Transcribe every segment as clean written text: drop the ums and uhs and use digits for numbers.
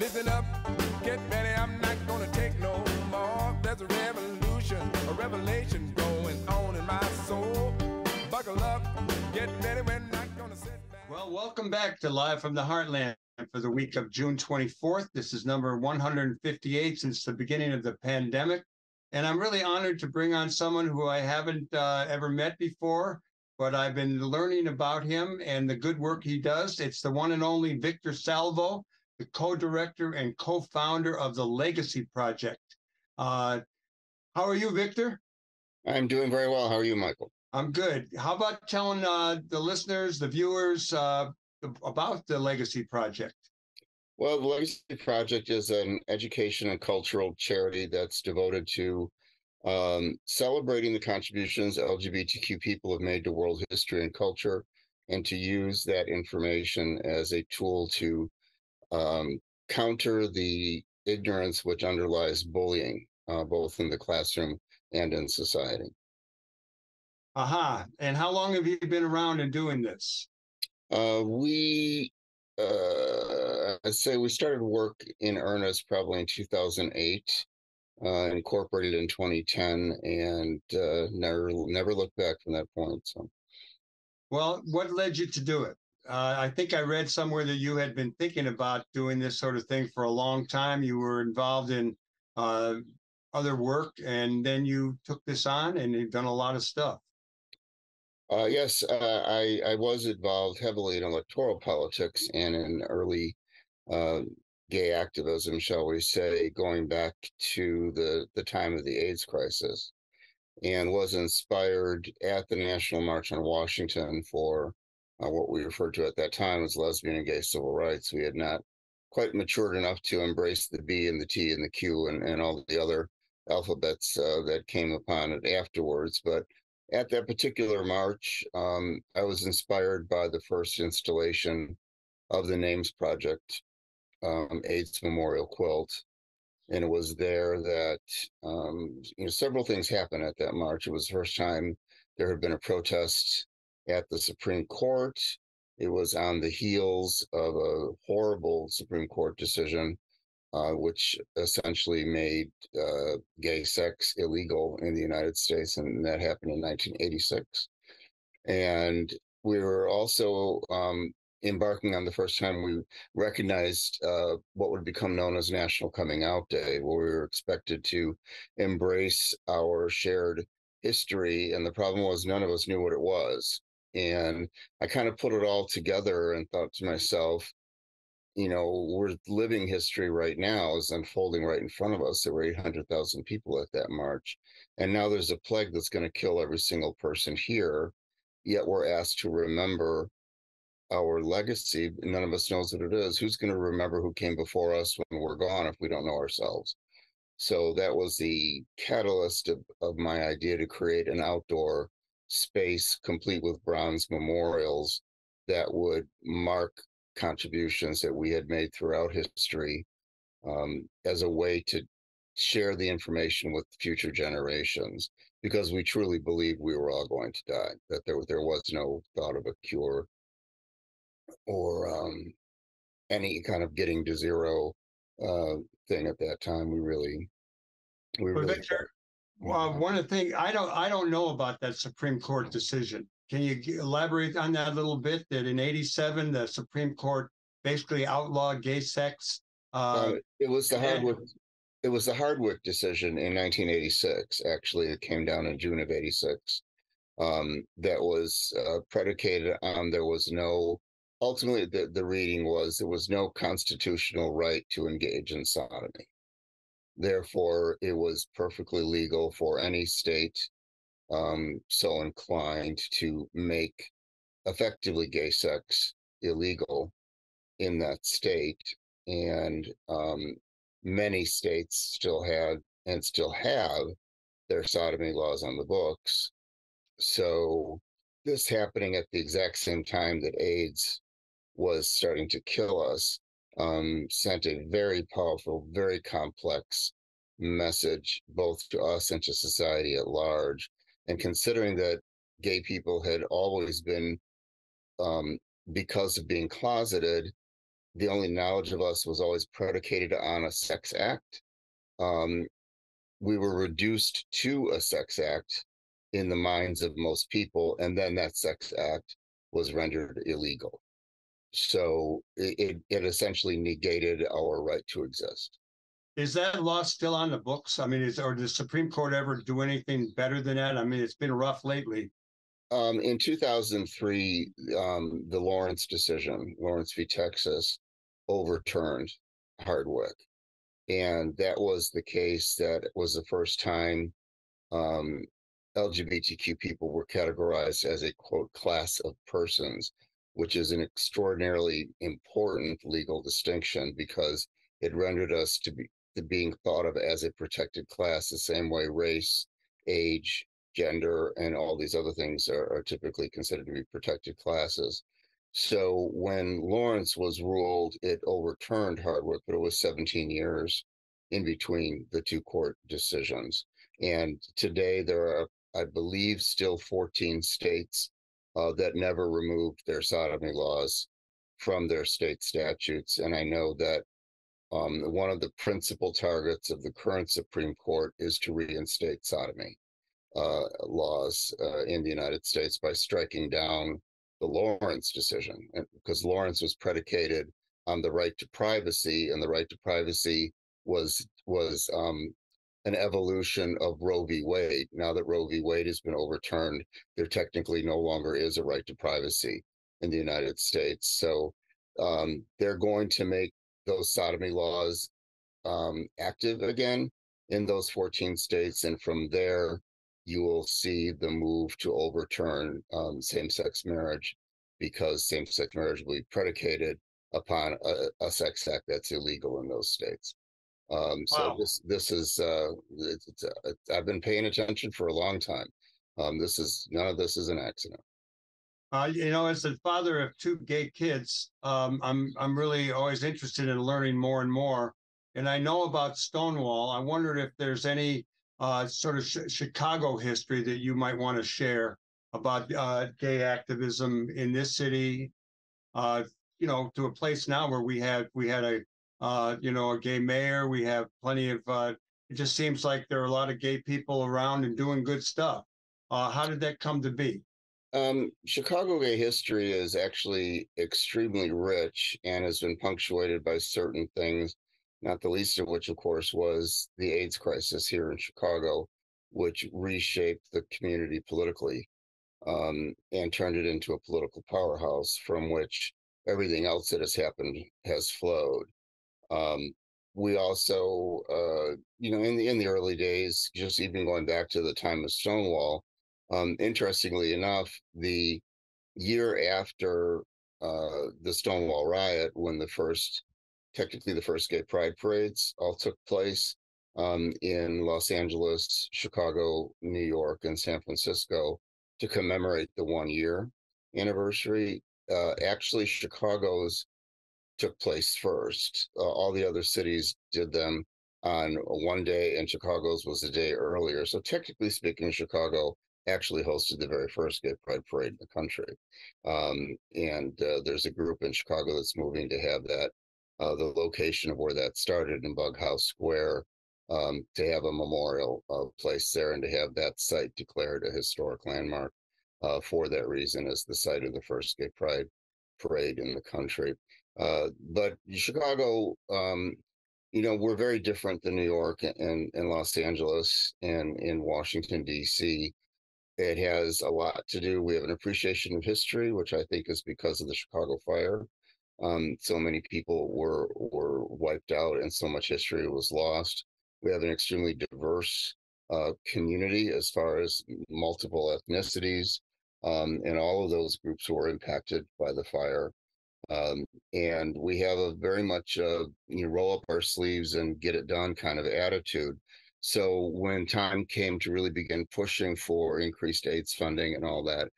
Listen up, get ready, I'm not gonna take no more. There's a revolution, a revelation going on in my soul. Buckle up, get ready, we're not gonna sit back. Well, welcome back to Live from the Heartland for the week of June 24th. This is number 158 since the beginning of the pandemic. And I'm really honored to bring on someone who I haven't ever met before, but I've been learning about him and the good work he does. It's the one and only Victor Salvo, the co-director and co-founder of the Legacy Project. How are you, Victor? I'm doing very well. How are you, Michael? I'm good. How about telling the listeners, the viewers, about the Legacy Project? Well, the Legacy Project is an education and cultural charity that's devoted to celebrating the contributions LGBTQ people have made to world history and culture, and to use that information as a tool to counter the ignorance which underlies bullying, both in the classroom and in society. Aha. And how long have you been around and doing this? I'd say we started work in earnest probably in 2008, incorporated in 2010, and never looked back from that point. So, well, what led you to do it? I think I read somewhere that you had been thinking about doing this sort of thing for a long time. You were involved in other work, and then you took this on, and you've done a lot of stuff. Yes, I was involved heavily in electoral politics and in early gay activism, shall we say, going back to the time of the AIDS crisis, and was inspired at the National March on Washington for what we referred to at that time as lesbian and gay civil rights. We had not quite matured enough to embrace the B and the T and the Q and all the other alphabets that came upon it afterwards. But at that particular march, I was inspired by the first installation of the Names Project, AIDS Memorial Quilt. And it was there that several things happened at that march. It was the first time there had been a protest at the Supreme Court. It was on the heels of a horrible Supreme Court decision, which essentially made gay sex illegal in the United States, and that happened in 1986. And we were also embarking on the first time we recognized what would become known as National Coming Out Day, where we were expected to embrace our shared history. And the problem was none of us knew what it was. And I kind of put it all together and thought to myself, we're living history right now is unfolding right in front of us. There were 800,000 people at that march. And now there's a plague that's going to kill every single person here. Yet we're asked to remember our legacy. None of us knows what it is. Who's going to remember who came before us when we're gone if we don't know ourselves? So that was the catalyst of my idea to create an outdoor space complete with bronze memorials that would mark contributions that we had made throughout history, as a way to share the information with future generations, because we truly believe we were all going to die, that there was no thought of a cure or any kind of getting to zero thing at that time. We really Victor, well, one of the things I don't know about that Supreme Court decision. Can you elaborate on that a little bit? That in '87, the Supreme Court basically outlawed gay sex. It was the Hardwick. It was the Hardwick decision in 1986. Actually, it came down in June of '86. That was predicated on there was no. Ultimately, the reading was there was no constitutional right to engage in sodomy. Therefore, it was perfectly legal for any state so inclined to make effectively gay sex illegal in that state. And many states still had and still have their sodomy laws on the books. So this happening at the exact same time that AIDS was starting to kill us sent a very powerful, very complex message both to us and to society at large. And considering that gay people had always been, because of being closeted, the only knowledge of us was always predicated on a sex act. Um, we were reduced to a sex act in the minds of most people, and then that sex act was rendered illegal. So it essentially negated our right to exist. Is that law still on the books? I mean, or did the Supreme Court ever do anything better than that? I mean, it's been rough lately. In 2003, the Lawrence decision, Lawrence v. Texas, overturned Hardwick. And that was the case that was the first time um, LGBTQ people were categorized as a, quote, class of persons, which is an extraordinarily important legal distinction because it rendered us to being thought of as a protected class the same way race, age, gender, and all these other things are typically considered to be protected classes. So when Lawrence was ruled, it overturned Hardwick, but it was 17 years in between the two court decisions. And today there are, I believe, still 14 states that never removed their sodomy laws from their state statutes. And I know that one of the principal targets of the current Supreme Court is to reinstate sodomy laws in the United States by striking down the Lawrence decision, because Lawrence was predicated on the right to privacy, and the right to privacy was an evolution of Roe v. Wade. Now that Roe v. Wade has been overturned, there technically no longer is a right to privacy in the United States. So they're going to make those sodomy laws active again in those 14 states. And from there, you will see the move to overturn same-sex marriage, because same-sex marriage will be predicated upon a sex act that's illegal in those states. So Wow. this is I've been paying attention for a long time. None of this is an accident. As the father of two gay kids, I'm really always interested in learning more and more. And I know about Stonewall. I wondered if there's any sort of Chicago history that you might want to share about gay activism in this city. Uh, to a place now where we had a gay mayor. We have plenty of. It just seems like there are a lot of gay people around and doing good stuff. How did that come to be? Chicago gay history is actually extremely rich and has been punctuated by certain things, not the least of which, of course, was the AIDS crisis here in Chicago, which reshaped the community politically and turned it into a political powerhouse from which everything else that has happened has flowed. Um, we also, in the early days, just even going back to the time of Stonewall, interestingly enough, the year after the Stonewall riot, when technically the first gay pride parades all took place in Los Angeles, Chicago, New York, and San Francisco to commemorate the 1 year anniversary. Actually, Chicago's took place first. All the other cities did them on one day, and Chicago's was a day earlier. So technically speaking, Chicago actually hosted the very first gay pride parade in the country. And there's a group in Chicago that's moving to have that, the location of where that started in Bughouse Square, to have a memorial place there and to have that site declared a historic landmark for that reason as the site of the first gay pride parade in the country. But Chicago, we're very different than New York and Los Angeles and in Washington, D.C. It has a lot to do. We have an appreciation of history, which I think is because of the Chicago fire. So many people were wiped out and so much history was lost. We have an extremely diverse community as far as multiple ethnicities, and all of those groups were impacted by the fire. And we have a very much roll up our sleeves and get it done kind of attitude. So when time came to really begin pushing for increased AIDS funding and all that,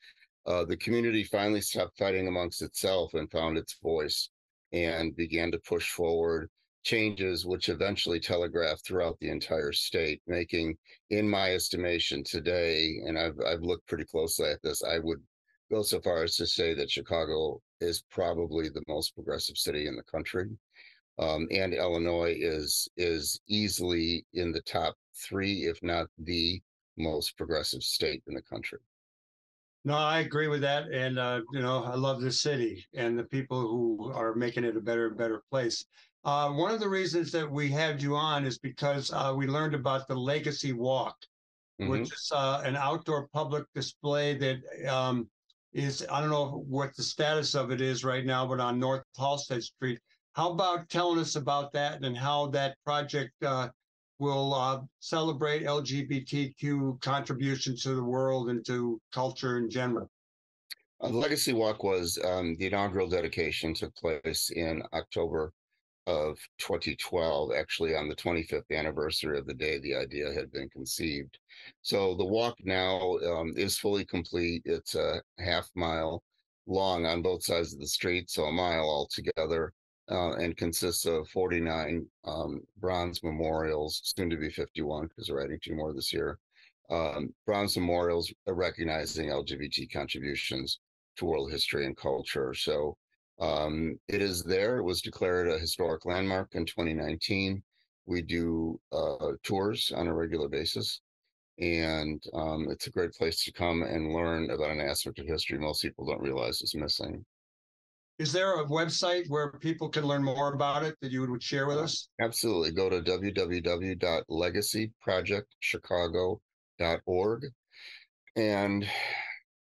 the community finally stopped fighting amongst itself and found its voice and began to push forward changes, which eventually telegraphed throughout the entire state, making, in my estimation today, and I've looked pretty closely at this, I would go so far as to say that Chicago is probably the most progressive city in the country. And Illinois is easily in the top three, if not the most progressive state in the country. No, I agree with that. And, I love this city and the people who are making it a better and better place. One of the reasons that we had you on is because we learned about the Legacy Walk, Mm-hmm. which is an outdoor public display that is, I don't know what the status of it is right now, but on North Halsted Street. How about telling us about that and how that project will celebrate LGBTQ contributions to the world and to culture in general? The Legacy Walk was the inaugural dedication took place in October of 2012, actually on the 25th anniversary of the day the idea had been conceived. So the walk now is fully complete. It's a half mile long on both sides of the street, so a mile altogether, and consists of 49 bronze memorials, soon to be 51 because we're adding 2 more this year. Bronze memorials recognizing LGBT contributions to world history and culture. So it is there. It was declared a historic landmark in 2019. We do tours on a regular basis, and it's a great place to come and learn about an aspect of history most people don't realize is missing. Is there a website where people can learn more about it that you would share with us? Absolutely. Go to www.legacyprojectchicago.org and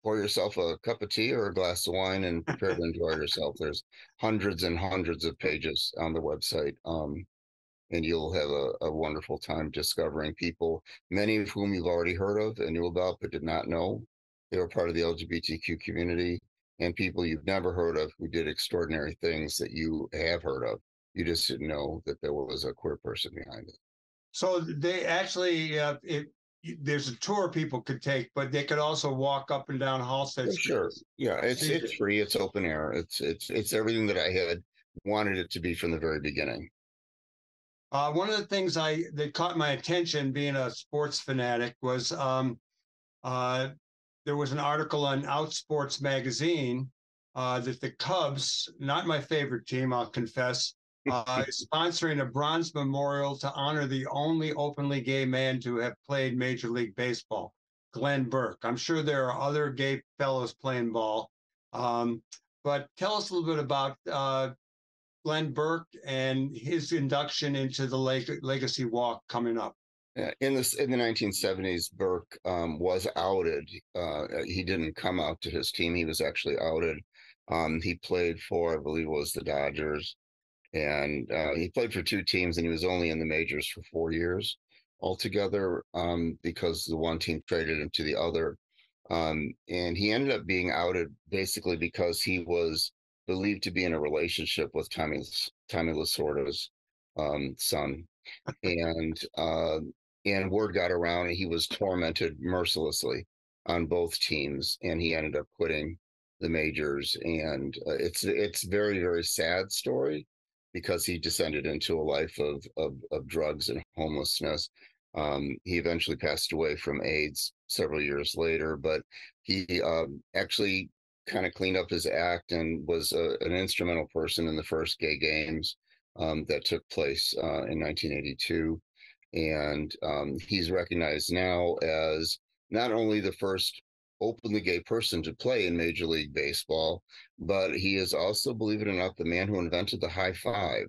pour yourself a cup of tea or a glass of wine and prepare to enjoy yourself. There's hundreds and hundreds of pages on the website, and you'll have a wonderful time discovering people, many of whom you've already heard of and knew about but did not know they were part of the LGBTQ community, and people you've never heard of who did extraordinary things that you have heard of. You just didn't know that there was a queer person behind it. So they actually, there's a tour people could take, but they could also walk up and down Halsted Street. Sure. Yeah, it's free. It's open air. It's everything that I had wanted it to be from the very beginning. One of the things that caught my attention, being a sports fanatic, was there was an article on Outsports magazine that the Cubs, not my favorite team, I'll confess, is sponsoring a bronze memorial to honor the only openly gay man to have played Major League Baseball, Glenn Burke. I'm sure there are other gay fellows playing ball, but tell us a little bit about Glenn Burke and his induction into the Legacy Walk coming up. In the 1970s, Burke was outed. He didn't come out to his team. He was actually outed. He played for, I believe it was the Dodgers, and he played for 2 teams, and he was only in the majors for 4 years altogether because the one team traded him to the other. And he ended up being outed basically because he was believed to be in a relationship with Tommy Lasorda's son. And word got around, and he was tormented mercilessly on both teams, and he ended up quitting the majors. And it's very, very sad story because he descended into a life of drugs and homelessness. He eventually passed away from AIDS several years later, but he actually kind of cleaned up his act and was an instrumental person in the first gay games that took place in 1982. And he's recognized now as not only the first openly gay person to play in Major League Baseball, but he is also, believe it or not, the man who invented the high five.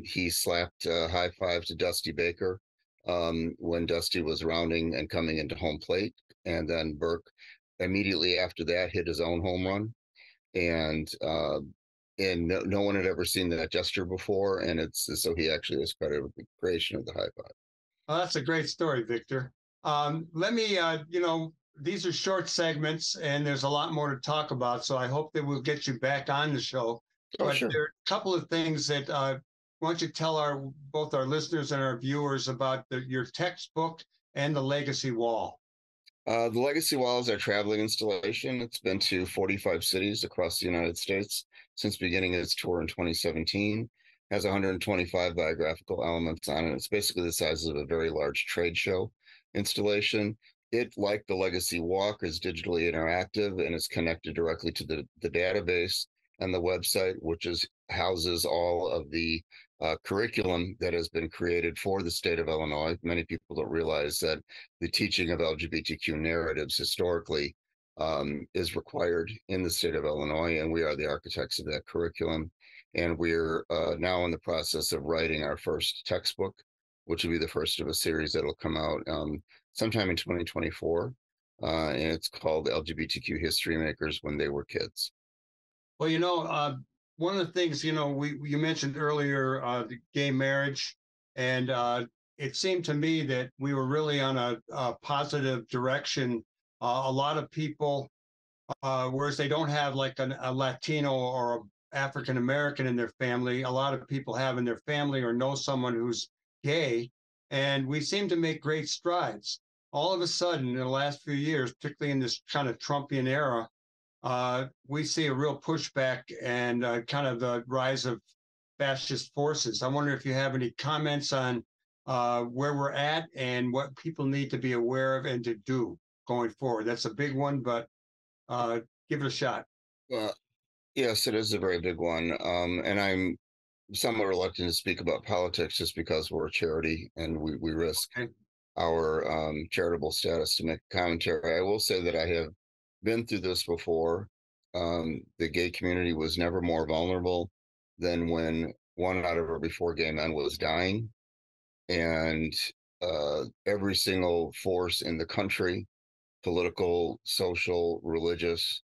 He slapped a high five to Dusty Baker when Dusty was rounding and coming into home plate. And then Burke immediately after that hit his own home run. And no one had ever seen that gesture before, and so he actually was credited with the creation of the high five. Well, that's a great story, Victor. Let me, these are short segments, and there's a lot more to talk about, so I hope that we'll get you back on the show. But sure. There are a couple of things that why don't you tell both our listeners and our viewers about your textbook and the Legacy Wall. The Legacy Wall is our traveling installation. It's been to 45 cities across the United States since beginning its tour in 2017. Has 125 biographical elements on it. It's basically the size of a very large trade show installation. it, like the Legacy Walk, is digitally interactive and is connected directly to the database and the website, which houses all of the curriculum that has been created for the state of Illinois. Many people don't realize that the teaching of LGBTQ narratives historically is required in the state of Illinois, and we are the architects of that curriculum. And we're now in the process of writing our first textbook, which will be the first of a series that'll come out sometime in 2024. And it's called LGBTQ History Makers When They Were Kids. Well, one of the things, you mentioned earlier the gay marriage, and it seemed to me that we were really on a positive direction. A lot of people, whereas they don't have like a Latino or a African American in their family, a lot of people have in their family or know someone who's gay, and we seem to make great strides. All of a sudden, in the last few years, particularly in this kind of Trumpian era, we see a real pushback and kind of the rise of fascist forces. I wonder if you have any comments on where we're at and what people need to be aware of and to do going forward. That's a big one, but give it a shot. Well, yes, it is a very big one. And I'm somewhat reluctant to speak about politics just because we're a charity and we risk our charitable status to make a commentary. I will say that I have been through this before. The gay community was never more vulnerable than when 1 out of every 4 gay men was dying. And every single force in the country, political, social, religious,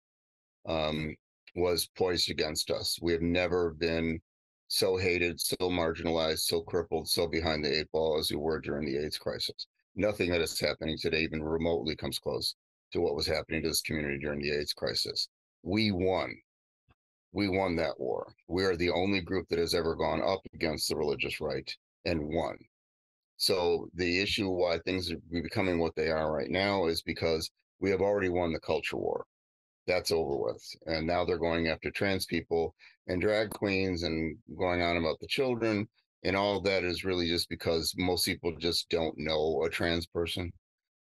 was poised against us. We have never been so hated, so marginalized, so crippled, so behind the 8 ball as we were during the AIDS crisis. Nothing that is happening today even remotely comes close to what was happening to this community during the AIDS crisis. We won. We won that war. We are the only group that has ever gone up against the religious right and won. So the issue why things are becoming what they are right now is because we have already won the culture war. That's over with. And now they're going after trans people and drag queens and going on about the children. And all of that is really just because most people just don't know a trans person.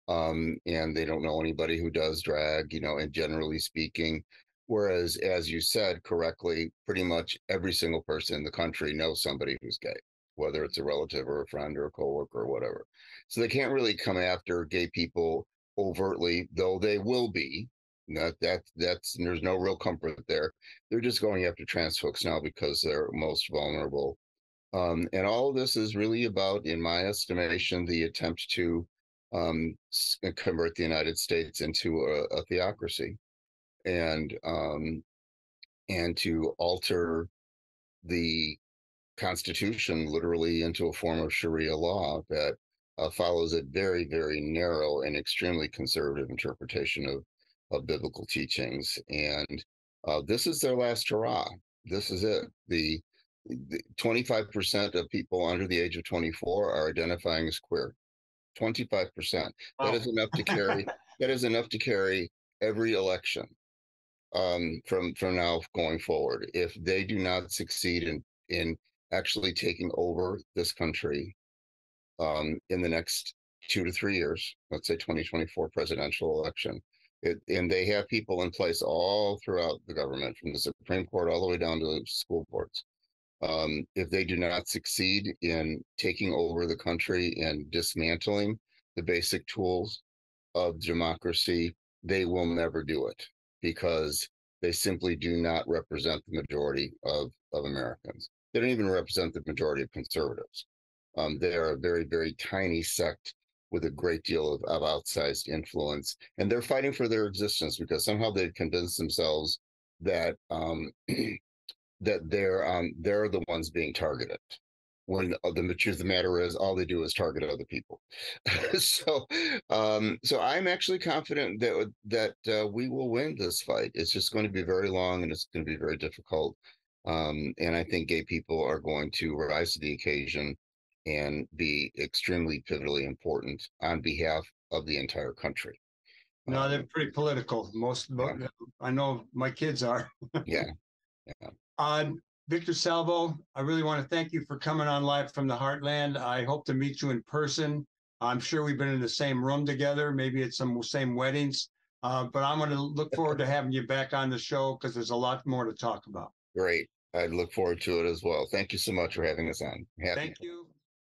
And they don't know anybody who does drag, and generally speaking. Whereas, as you said correctly, pretty much every single person in the country knows somebody who's gay, whether it's a relative or a friend or a coworker or whatever. So they can't really come after gay people overtly, though they will be. That's there's no real comfort there. They're just going after trans folks now because they're most vulnerable. And all of this is really about, in my estimation, the attempt to convert the United States into a theocracy, and to alter the Constitution literally into a form of Sharia law that follows a very, very narrow and extremely conservative interpretation of biblical teachings. And this is their last hurrah. This is it. The 25% of people under the age of 24 are identifying as queer. 25%. Wow. That is enough to carry. That is enough to carry every election from now going forward. If they do not succeed in actually taking over this country in the next 2 to 3 years, let's say 2024 presidential election, and they have people in place all throughout the government, from the Supreme Court all the way down to the school boards. If they do not succeed in taking over the country and dismantling the basic tools of democracy, they will never do it because they simply do not represent the majority of Americans. They don't even represent the majority of conservatives. They are a very, very tiny sect with a great deal of outsized influence, and they're fighting for their existence because somehow they've convinced themselves that that they're the ones being targeted, when the truth of the matter is all they do is target other people. So I'm actually confident that we will win this fight. It's just going to be very long and it's going to be very difficult. And I think gay people are going to rise to the occasion and be extremely pivotally important on behalf of the entire country. No, they're pretty political. Yeah. I know my kids are. Yeah. Victor Salvo, I really want to thank you for coming on live from the Heartland. I hope to meet you in person. I'm sure we've been in the same room together, maybe at some same weddings. But I'm going to look forward to having you back on the show because there's a lot more to talk about. Great. I'd look forward to it as well. Thank you so much for having us on. Happy. Thank you.